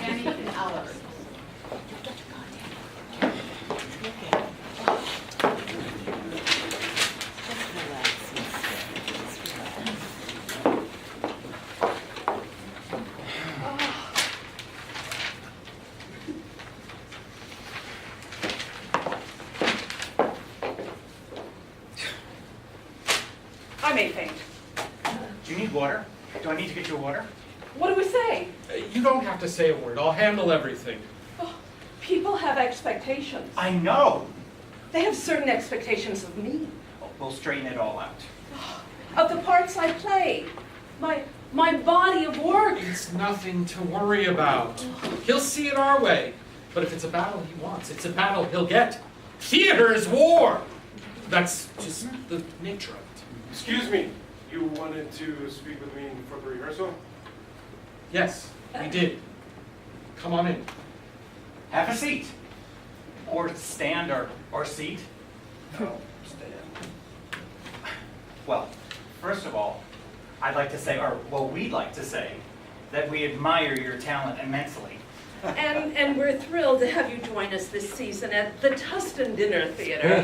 Annie and Oliver. I may faint. Do you need water? Do I need to get you water? What do we say? You don't have to say a word. I'll handle everything. Oh, people have expectations. I know. They have certain expectations of me, We'll straighten it all out. of the parts I play, my body of work. It's nothing to worry about. He'll see it our way. But if it's a battle he wants, it's a battle he'll get. Theater is war. That's just the nature of it. Excuse me, you wanted to speak with me before the rehearsal? Yes, we did. Come on in. Have a seat. Or stand or seat. No, stand. Well, first of all, I'd like to say, or well, we'd like to say, that we admire your talent immensely. And we're thrilled to have you join us this season at the Tustin Dinner Theater.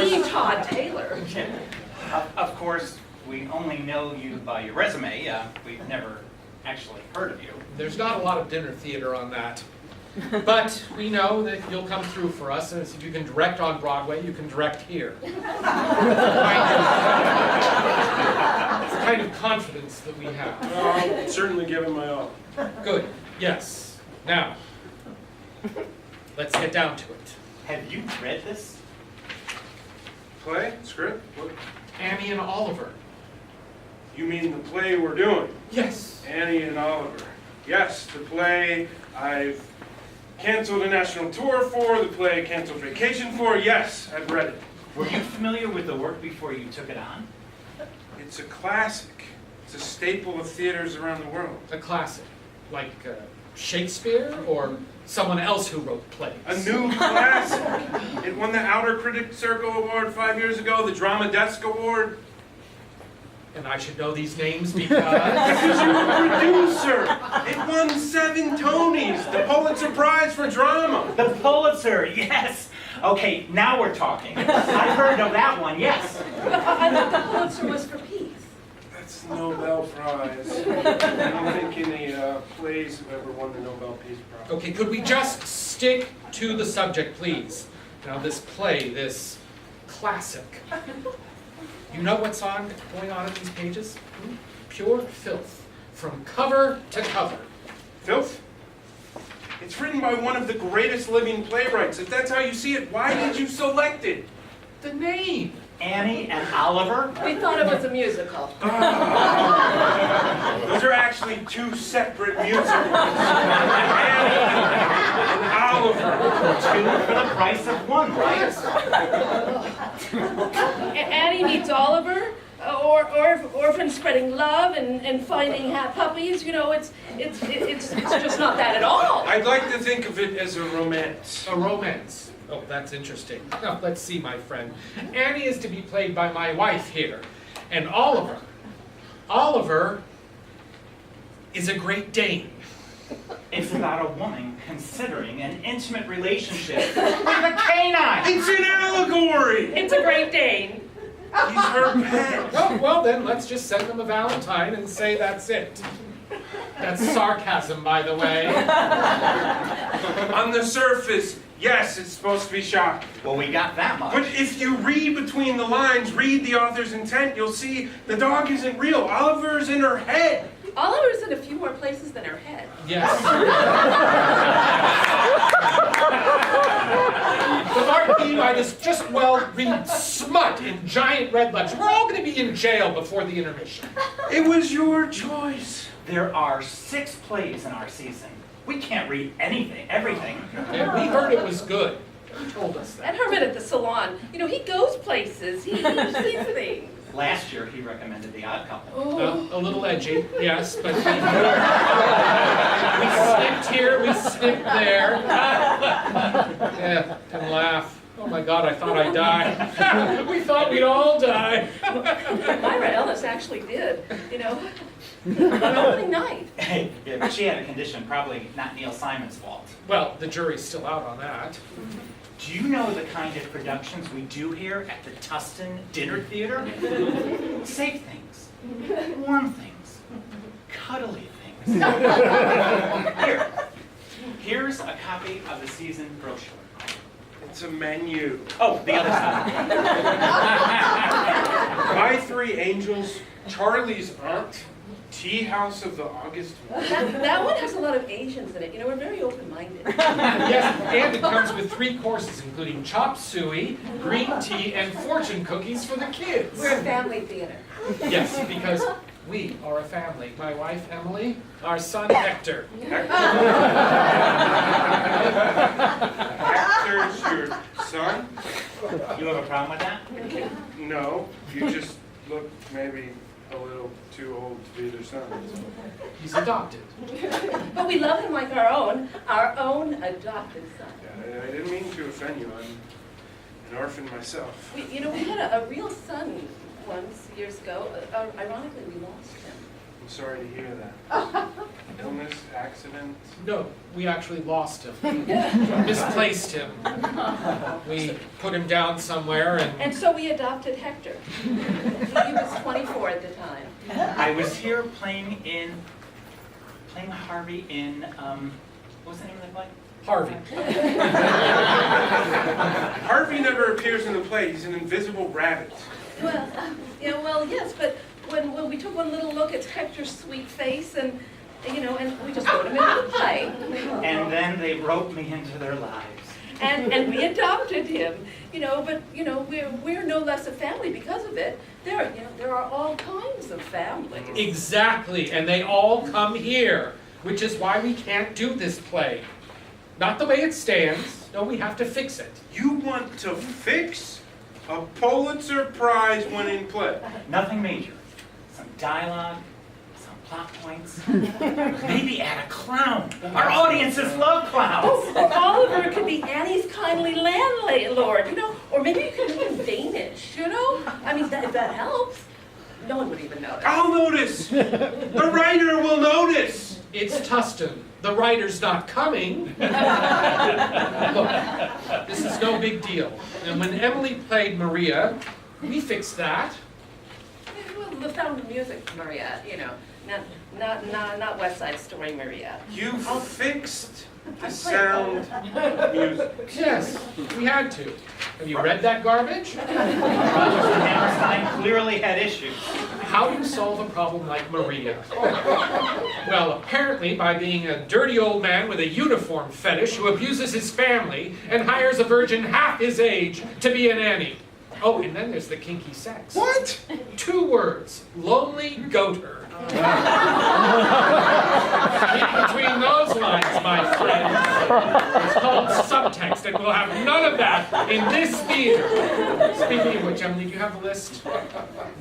The Todd Taylor. Of course, we only know you by your resume. We've never actually heard of you. There's not a lot of dinner theater on that. But we know that you'll come through for us, and if you can direct on Broadway, you can direct here. It's the kind of confidence that we have. I'll certainly give it my all. Good, yes. Now, let's get down to it. Have you read this? Play? Script? What? Annie and Oliver. You mean the play we're doing? Yes. Annie and Oliver. Yes, the play I've canceled a national tour for, the play I canceled vacation for. Yes, I've read it. Were you familiar with the work before you took it on? It's a classic. It's a staple of theaters around the world. A classic. Like Shakespeare or someone else who wrote plays. A new classic. It won the Outer Critics Circle Award 5 years ago, the Drama Desk Award. And I should know these names because... Because you're a producer. It won 7 Tonys, the Pulitzer Prize for Drama. The Pulitzer, yes. Okay, now we're talking. I heard of that one, yes. I thought the Pulitzer was for peace. That's the Nobel Prize. I don't think any plays have ever won the Nobel Peace Prize. Okay, could we just stick to the subject, please? Now, this play, this classic. You know what's going on in these pages? Pure filth, from cover to cover. Filth? It's written by one of the greatest living playwrights. If that's how you see it, why did you select it? The name. Annie and Oliver? We thought it was a musical. Those are actually 2 separate musicals. Annie and Oliver. 2 for the price of 1, right? Annie meets Oliver, orphans spreading love and finding puppies. You know, it's just not that at all. I'd like to think of it as a romance. A romance. Oh, that's interesting. Now, let's see, my friend. Annie is to be played by my wife here. And Oliver is a Great Dane. It's about a woman considering an intimate relationship with a canine. It's an allegory! It's a Great Dane. He's her pet. Well, then, let's just send them a Valentine and say that's it. That's sarcasm, by the way. On the surface, yes, it's supposed to be shocking. Well, we got that much. But if you read between the lines, read the author's intent, you'll see the dog isn't real. Oliver's in her head. Oliver's in a few more places than her head. Yes. The marquee might as just well read smut in giant red letters. We're all going to be in jail before the intermission. It was your choice. There are 6 plays in our season. We can't read everything. And we heard it was good. Who told us that? And Herman at the salon. You know, he goes places. He sees things. Last year, he recommended The Odd Couple. Oh. A little edgy, yes, but we snipped here, we snipped there. Yeah, and laugh. Oh my God, I thought I'd die. We thought we'd all die. Myra Ellis actually did, you know. On opening night. Yeah, but she had a condition, probably not Neil Simon's fault. Well, the jury's still out on that. Do you know the kind of productions we do here at the Tustin Dinner Theater? Safe things, warm things, cuddly things. Here's a copy of the season brochure. It's a menu. Oh, the other side. My Three Angels, Charlie's Aunt, Tea House of the August Moon. That one has a lot of Asians in it. You know, we're very open-minded. Yes, and it comes with 3 courses, including chop suey, green tea, and fortune cookies for the kids. We're a family theater. Yes, because we are a family. My wife, Emily, our son, Hector. Hector's your son? You have a problem with that? No, you just look maybe a little too old to be their son. He's adopted. But we love him like our own adopted son. Yeah, I didn't mean to offend you. I'm an orphan myself. We had a real son once, years ago. Ironically, we lost him. I'm sorry to hear that. Illness, accident. No, we actually lost him. Misplaced him. We put him down somewhere and... And so we adopted Hector. He was 24 at the time. I was here playing Harvey in, what was the name of the play? Harvey. Harvey never appears in the play. He's an invisible rabbit. Well, yes, but when we took one little look at Hector's sweet face and we just put him in the play. And then they roped me into their lives. And we adopted him, but we're no less a family because of it. There are all kinds of families. Exactly, and they all come here, which is why we can't do this play. Not the way it stands. No, we have to fix it. You want to fix a Pulitzer Prize winning play? Nothing major. Some dialogue, some plot points. Maybe add a clown. Our audiences love clowns. Oliver could be Annie's kindly landlord, or maybe you could do in Danish, I mean, if that helps. No one would even notice. I'll notice. The writer will notice. It's Tustin. The writer's not coming. Look, this is no big deal. And when Emily played Maria, we fixed that. Well, the Sound of Music, Maria, not West Side Story, Maria. You fixed the Sound of Music. Yes, we had to. Have you read that garbage? Hammerstein clearly had issues. How do you solve a problem like Maria? Well, apparently by being a dirty old man with a uniform fetish who abuses his family and hires a virgin half his age to be a nanny. Oh, and then there's the kinky sex. What? 2 words. Lonely goater. Read between those lines, my friend. It's called subtext, and we'll have none of that in this theater. Speaking of which, Emily, do you have the list?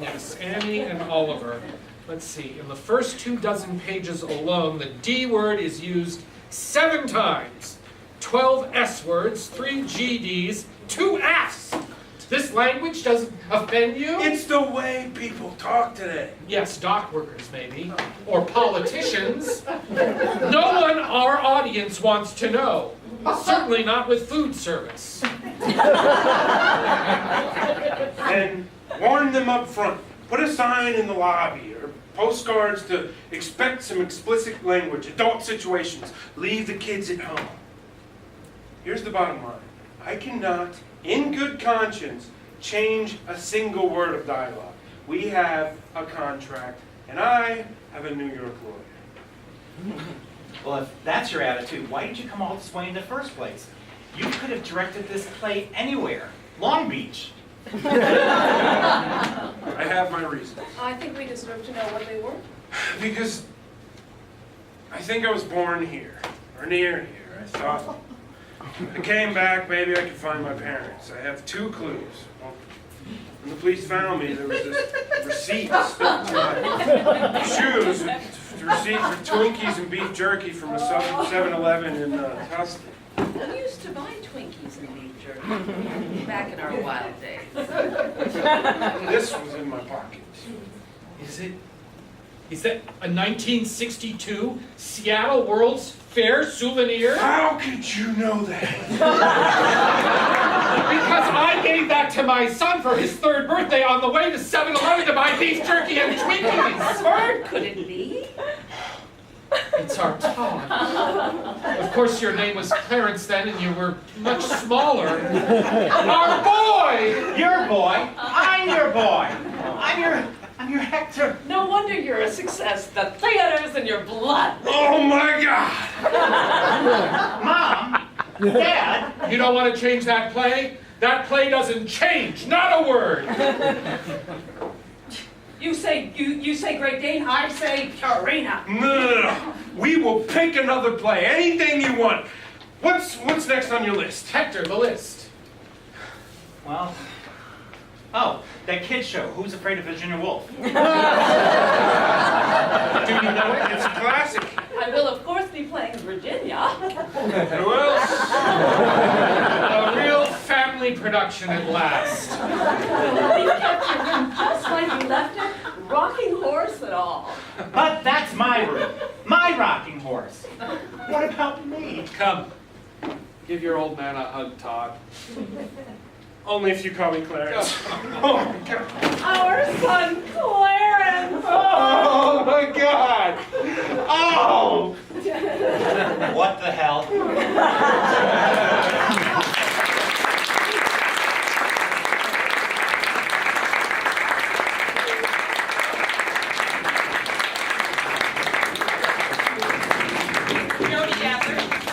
Yes, Annie and Oliver. Let's see, in the first 24 pages alone, the D word is used 7 times. 12 S words, 3 GDs, 2 Fs. This language doesn't offend you? It's the way people talk today. Yes, dock workers maybe, or politicians. No one our audience wants to know. Certainly not with food service. Then warn them up front. Put a sign in the lobby or postcards to expect some explicit language, adult situations. Leave the kids at home. Here's the bottom line. I cannot, in good conscience, change a single word of dialogue. We have a contract, and I have a New York lawyer. Well, if that's your attitude, why did you come all this way in the first place? You could have directed this play anywhere. Long Beach. I have my reasons. I think we deserve to know what they were. Because I think I was born here, or near here. I thought I came back, maybe I could find my parents. I have 2 clues. Well, when the police found me, there was this receipt stuck to my shoes. A receipt for Twinkies and beef jerky from a 7-Eleven in Tustin. We used to buy Twinkies and beef jerky back in our wild days. This was in my pocket. Is Is that a 1962 Seattle World's Fair souvenir? How could you know that? Because I gave that to my son for his 3rd birthday on the way to 7-Eleven to buy beef jerky and Twinkies. Bird could it be? It's our Todd. Of course, your name was Clarence then, and you were much smaller. Our boy! Your boy? I'm your boy. I'm your Hector. No wonder you're a success. The theater's in your blood. Oh my God! Mom? Dad? You don't want to change that play? That play doesn't change, not a word. You say Great Dane, I say Purina. No. We will pick another play. Anything you want. What's next on your list? Hector, the list. Well, oh, that kid show, Who's Afraid of Virginia Woolf? Do you know it? It's a classic. I will, of course, be playing Virginia. Who else? A real family production at last. We kept your room just like you left it. Rocking horse and all. But that's my room. My rocking horse. What about me? Come, give your old man a hug, Todd. Only if you call me Clarence. Oh my God. Our son Clarence. Oh my God. Oh. What the hell? Jodi, Adler.